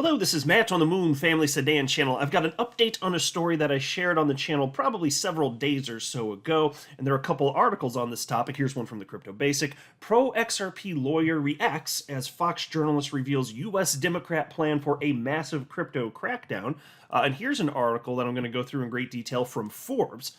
Hello, this is Matt on the Moon Family Sedan channel. I've got an update on a story that I shared on the channel probably several days or so ago, and there are a couple articles on this topic. Here's one from the Crypto Basic. Pro-XRP lawyer reacts as Fox journalist reveals U.S. Democrat plan for a massive crypto crackdown. And here's an article that I'm going to go through in great detail from Forbes.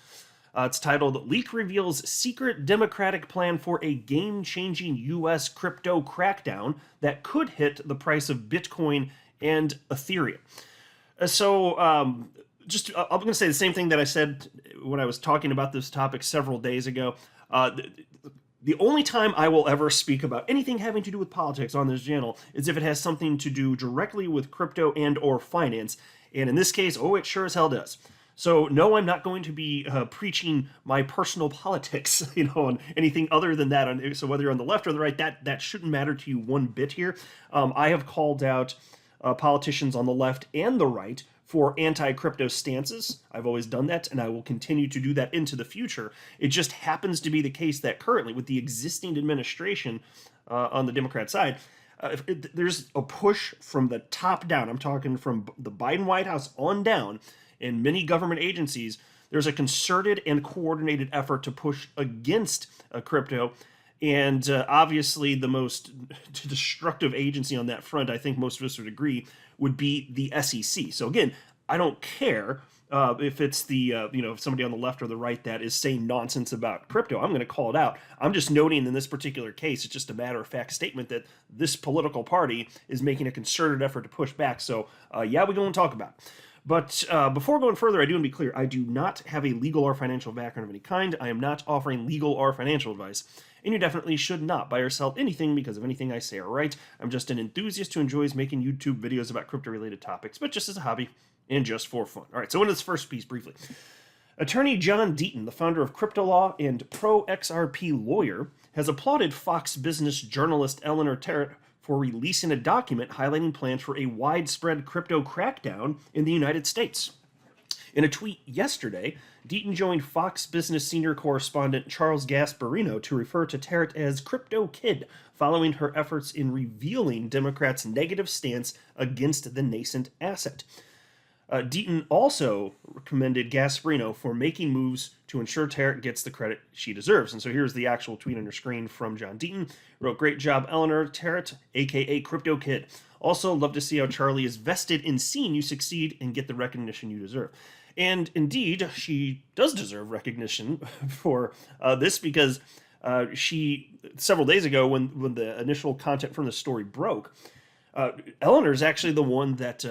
It's titled, Leak Reveals Secret Democratic Plan for a Game-Changing U.S. Crypto Crackdown That Could Hit the Price of Bitcoin and Ethereum. I'm going to say the same thing that I said when I was talking about this topic several days ago. The only time I will ever speak about anything having to do with politics on this channel is if it has something to do directly with crypto and or finance. And in this case, it sure as hell does. So no, I'm not going to be preaching my personal politics, on anything other than that. So whether you're on the left or the right, that shouldn't matter to you one bit here. I have called out politicians on the left and the right for anti-crypto stances. I've always done that, and I will continue to do that into the future. It just happens to be the case that currently, with the existing administration on the Democrat side, there's a push from the top down. I'm talking from the Biden White House on down. In many government agencies, there's a concerted and coordinated effort to push against crypto. And obviously, the most destructive agency on that front, I think most of us would agree, would be the SEC. So again, I don't care if it's if somebody on the left or the right that is saying nonsense about crypto. I'm going to call it out. I'm just noting in this particular case, it's just a matter-of-fact statement that this political party is making a concerted effort to push back. So yeah, we go and talk about it. But before going further, I do want to be clear. I do not have a legal or financial background of any kind. I am not offering legal or financial advice. And you definitely should not buy or sell anything because of anything I say or write. I'm just an enthusiast who enjoys making YouTube videos about crypto-related topics, but just as a hobby and just for fun. All right, so into this first piece briefly. Attorney John Deaton, the founder of CryptoLaw and pro-XRP lawyer, has applauded Fox Business journalist Eleanor Terrett for releasing a document highlighting plans for a widespread crypto crackdown in the United States. In a tweet yesterday, Deaton joined Fox Business senior correspondent Charles Gasparino to refer to Terrett as Crypto Kid, following her efforts in revealing Democrats' negative stance against the nascent asset. Deaton also commended Gasparino for making moves to ensure Terrett gets the credit she deserves. And so here's the actual tweet on your screen from John Deaton. Wrote, "Great job, Eleanor Terrett, a.k.a. Crypto Kid. Also, love to see how Charlie is vested in seeing you succeed and get the recognition you deserve." And indeed, she does deserve recognition for this because she, several days ago when the initial content from the story broke, Eleanor is actually the one that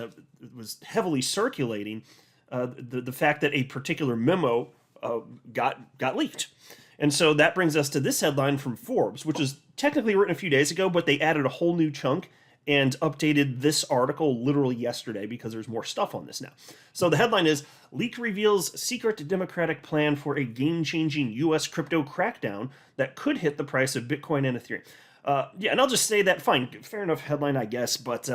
was heavily circulating the fact that a particular memo got leaked. And so that brings us to this headline from Forbes, which is technically written a few days ago, but they added a whole new chunk and updated this article literally yesterday because there's more stuff on this now. So the headline is, Leak Reveals Secret Democratic Plan for a Game-Changing U.S. Crypto Crackdown That Could Hit the Price of Bitcoin and Ethereum. And I'll just say that, fine, fair enough headline, I guess, but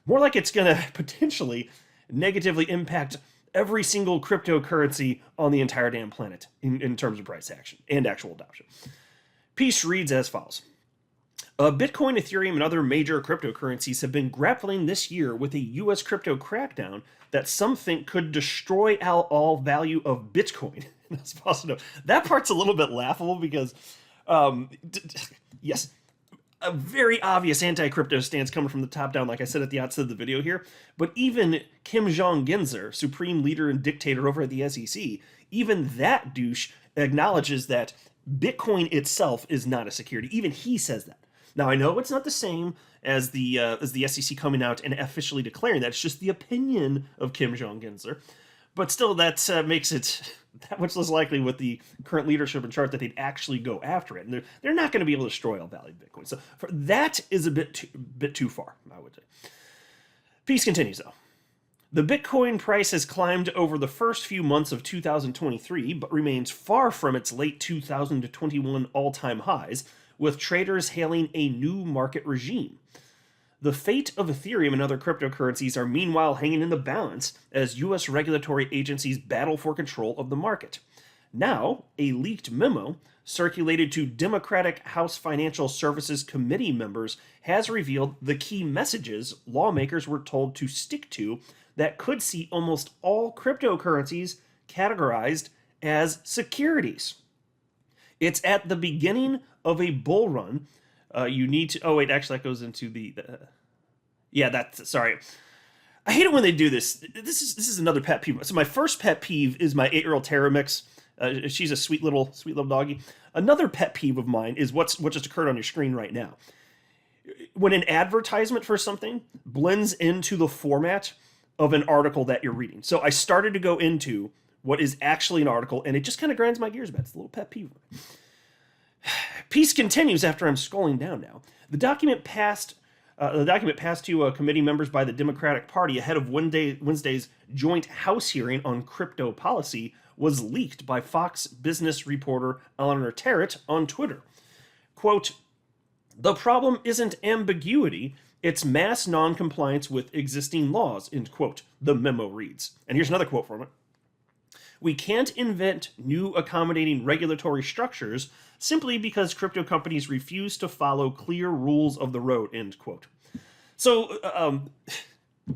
more like it's going to potentially negatively impact every single cryptocurrency on the entire damn planet in terms of price action and actual adoption. Piece reads as follows. Bitcoin, Ethereum, and other major cryptocurrencies have been grappling this year with a U.S. crypto crackdown that some think could destroy all value of Bitcoin. That's possible. That part's a little bit laughable because, yes, a very obvious anti-crypto stance coming from the top down, like I said at the outset of the video here. But even Kim Jong-Genzer, supreme leader and dictator over at the SEC, even that douche acknowledges that Bitcoin itself is not a security. Even he says that. Now, I know it's not the same as the SEC coming out and officially declaring that. It's just the opinion of Kim Jong-Genzer. But still, that makes it that much less likely with the current leadership in charge that they'd actually go after it. And they're not going to be able to destroy all value of Bitcoin. So that is a bit too far, I would say. Piece continues, though. The Bitcoin price has climbed over the first few months of 2023, but remains far from its late 2021 all-time highs, with traders hailing a new market regime. The fate of Ethereum and other cryptocurrencies are meanwhile hanging in the balance as U.S. regulatory agencies battle for control of the market. Now, a leaked memo circulated to Democratic House Financial Services Committee members has revealed the key messages lawmakers were told to stick to that could see almost all cryptocurrencies categorized as securities. It's at the beginning of a bull run. You need to. Oh wait, actually, that goes into sorry. I hate it when they do this. This is another pet peeve. So my first pet peeve is my 8-year-old Terra mix. She's a sweet little doggy. Another pet peeve of mine is what just occurred on your screen right now. When an advertisement for something blends into the format of an article that you're reading. So I started to go into what is actually an article, and it just kind of grinds my gears a bit. It's a little pet peeve. Piece continues after I'm scrolling down now. The document passed to committee members by the Democratic Party ahead of Wednesday's joint House hearing on crypto policy was leaked by Fox Business reporter Eleanor Terrett on Twitter. Quote, "The problem isn't ambiguity, it's mass non-compliance with existing laws," end quote, the memo reads. And here's another quote from it. "We can't invent new accommodating regulatory structures simply because crypto companies refuse to follow clear rules of the road," end quote. So,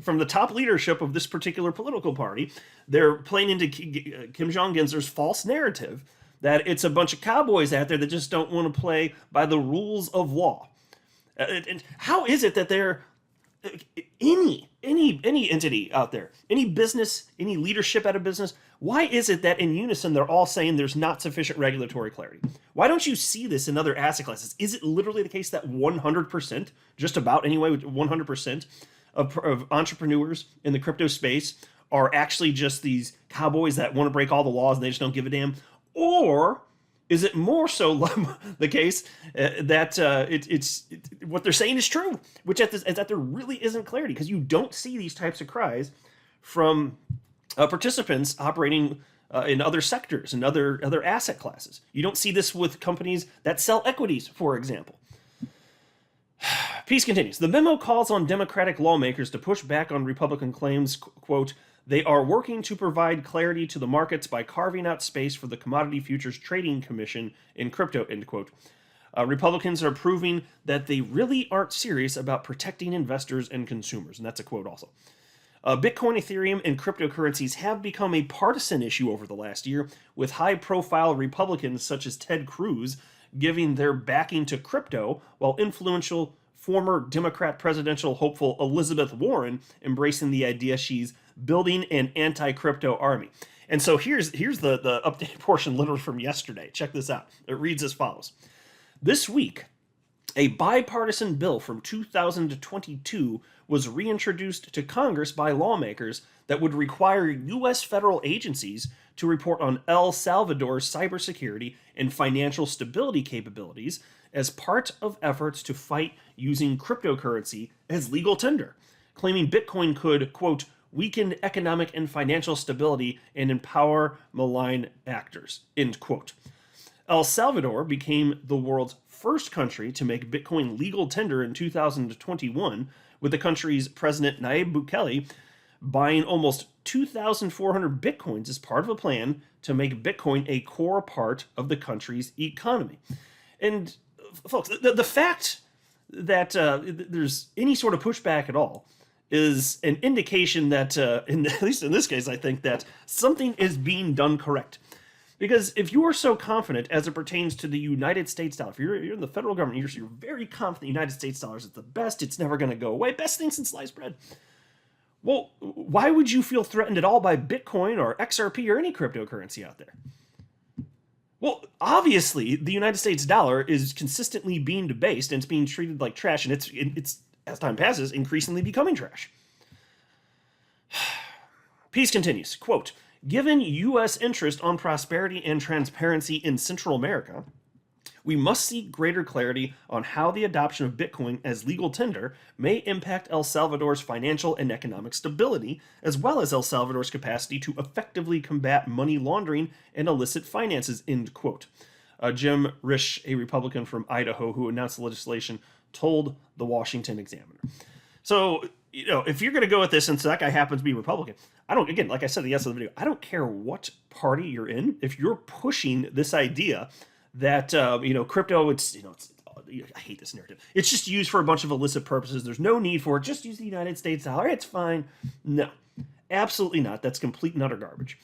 from the top leadership of this particular political party, they're playing into Kim Jong-un's false narrative that it's a bunch of cowboys out there that just don't want to play by the rules of law. And how is it that they're any entity out there, any business, any leadership at a business, why is it that in unison they're all saying there's not sufficient regulatory clarity? Why don't you see this in other asset classes? Is it literally the case that 100%, just about anyway, 100% of entrepreneurs in the crypto space are actually just these cowboys that want to break all the laws and they just don't give a damn? Or is it more so the case that what they're saying is true, which is that there really isn't clarity, because you don't see these types of cries from participants operating in other sectors and other asset classes. You don't see this with companies that sell equities, for example. Piece continues. The memo calls on Democratic lawmakers to push back on Republican claims, quote, "They are working to provide clarity to the markets by carving out space for the Commodity Futures Trading Commission in crypto," end quote. Republicans are proving that they really aren't serious about protecting investors and consumers. And that's a quote also. Bitcoin, Ethereum, and cryptocurrencies have become a partisan issue over the last year, with high-profile Republicans such as Ted Cruz giving their backing to crypto, while influential former Democrat presidential hopeful Elizabeth Warren embracing the idea she's building an anti-crypto army. And so here's the updated portion literally from yesterday. Check this out. It reads as follows. This week, a bipartisan bill from 2022 was reintroduced to Congress by lawmakers that would require U.S. federal agencies to report on El Salvador's cybersecurity and financial stability capabilities as part of efforts to fight using cryptocurrency as legal tender, claiming Bitcoin could, quote, "weaken economic and financial stability and empower malign actors," end quote. El Salvador became the world's first country to make Bitcoin legal tender in 2021, with the country's president Nayib Bukele buying almost 2,400 Bitcoins as part of a plan to make Bitcoin a core part of the country's economy. And folks, the fact that there's any sort of pushback at all is an indication that, at least in this case, I think that something is being done correct. Because if you are so confident as it pertains to the United States dollar, if you're in the federal government, you're very confident the United States dollar is the best, it's never going to go away, best thing since sliced bread. Well, why would you feel threatened at all by Bitcoin or XRP or any cryptocurrency out there? Well, obviously, the United States dollar is consistently being debased and it's being treated like trash, and it's as time passes, increasingly becoming trash. Piece continues, quote, "Given U.S. interest on prosperity and transparency in Central America, we must seek greater clarity on how the adoption of Bitcoin as legal tender may impact El Salvador's financial and economic stability, as well as El Salvador's capacity to effectively combat money laundering and illicit finances," end quote. Jim Risch, a Republican from Idaho who announced the legislation, told the Washington Examiner. So if you're going to go with this, since that guy happens to be Republican, again, like I said at the end of the video, I don't care what party you're in. If you're pushing this idea that, crypto, I hate this narrative. It's just used for a bunch of illicit purposes. There's no need for it. Just use the United States dollar. It's fine. No, absolutely not. That's complete and utter garbage.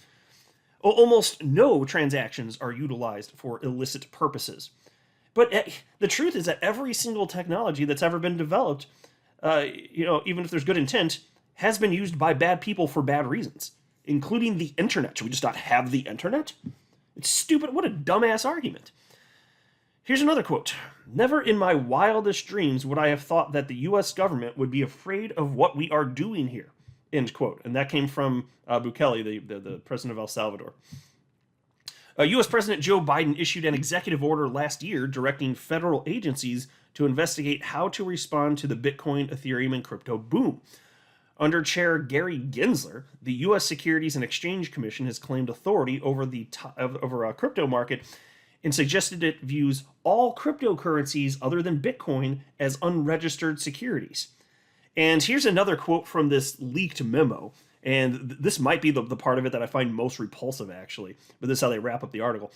Almost no transactions are utilized for illicit purposes. But the truth is that every single technology that's ever been developed, even if there's good intent, has been used by bad people for bad reasons, including the internet. Should we just not have the internet? It's stupid. What a dumbass argument. Here's another quote. Never in my wildest dreams would I have thought that the U.S. government would be afraid of what we are doing here. End quote. And that came from Bukele, the president of El Salvador. U.S. President Joe Biden issued an executive order last year directing federal agencies to investigate how to respond to the Bitcoin, Ethereum, and crypto boom. Under Chair Gary Gensler, the U.S. Securities and Exchange Commission has claimed authority over a crypto market and suggested it views all cryptocurrencies other than Bitcoin as unregistered securities. And here's another quote from this leaked memo. And this might be the part of it that I find most repulsive, actually. But this is how they wrap up the article.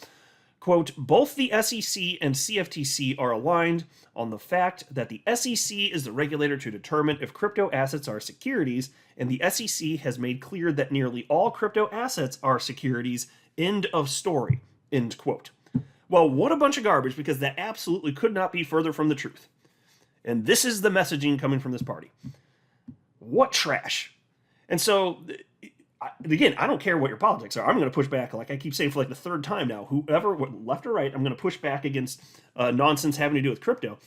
Quote, both the SEC and CFTC are aligned on the fact that the SEC is the regulator to determine if crypto assets are securities, and the SEC has made clear that nearly all crypto assets are securities. End of story. End quote. Well, what a bunch of garbage, because that absolutely could not be further from the truth. And this is the messaging coming from this party. What trash. And so, again, I don't care what your politics are. I'm going to push back, like I keep saying for like the third time now. Whoever, left or right, I'm going to push back against nonsense having to do with crypto.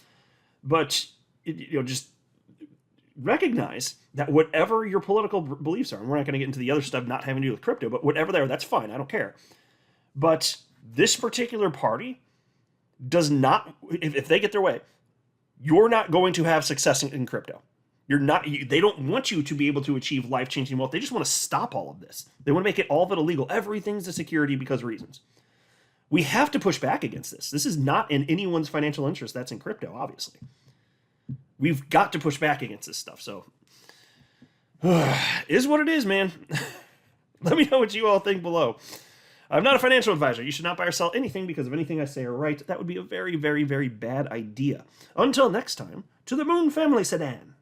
But, just recognize that whatever your political beliefs are, and we're not going to get into the other stuff not having to do with crypto, but whatever they are, that's fine. I don't care. But this particular party does not, if they get their way, you're not going to have success in crypto. They don't want you to be able to achieve life-changing wealth. They just want to stop all of this. They want to make it all of it illegal. Everything's a security because of reasons. We have to push back against this. This is not in anyone's financial interest that's in crypto, obviously. We've got to push back against this stuff. So, is what it is, man. Let me know what you all think below. I'm not a financial advisor. You should not buy or sell anything because of anything I say or write. That would be a very, very, very bad idea. Until next time, to the Moon Family Sedan.